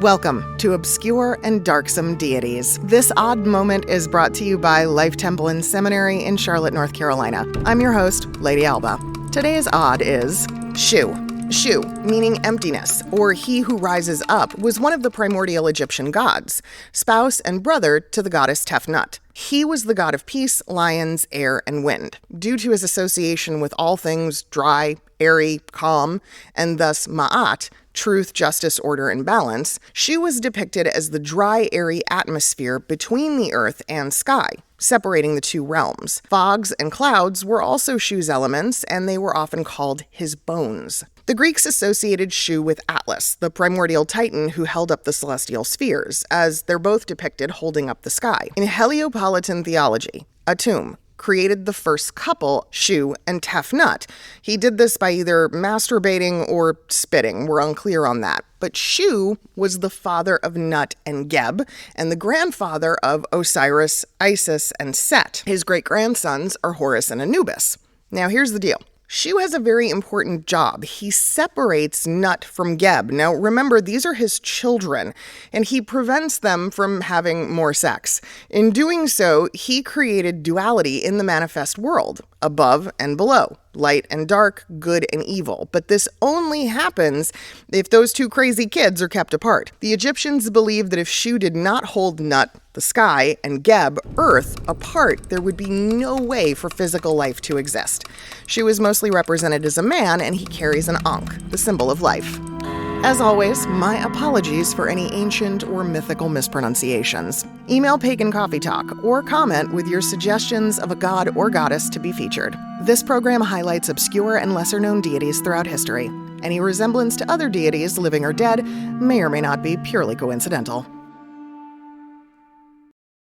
Welcome to Obscure and Darksome Deities. This odd moment is brought to you by Life Temple and Seminary in Charlotte, North Carolina. I'm your host, Lady Alba. Today's odd is Shu. Shu, meaning emptiness, or he who rises up, was one of the primordial Egyptian gods, spouse and brother to the goddess Tefnut. He was the god of peace, lions, air, and wind. Due to his association with all things dry, airy, calm, and thus Ma'at, truth, justice, order, and balance, Shu was depicted as the dry, airy atmosphere between the earth and sky, separating the two realms. Fogs and clouds were also Shu's elements, and they were often called his bones. The Greeks associated Shu with Atlas, the primordial titan who held up the celestial spheres, as they're both depicted holding up the sky. In Heliopolitan theology, Atum created the first couple, Shu and Tefnut. He did this by either masturbating or spitting. We're unclear on that. But Shu was the father of Nut and Geb, and the grandfather of Osiris, Isis, and Set. His great-grandsons are Horus and Anubis. Now here's the deal. Shu has a very important job. He separates Nut from Geb. Now, remember, these are his children, and he prevents them from having more sex. In doing so, he created duality in the manifest world, above and below, light and dark, good and evil. But this only happens if those two crazy kids are kept apart. The Egyptians believed that if Shu did not hold Nut, the sky, and Geb, earth, apart, there would be no way for physical life to exist. Shu is mostly represented as a man, and he carries an ankh, the symbol of life. As always, my apologies for any ancient or mythical mispronunciations. Email Pagan Coffee Talk or comment with your suggestions of a god or goddess to be featured. This program highlights obscure and lesser-known deities throughout history. Any resemblance to other deities, living or dead, may or may not be purely coincidental.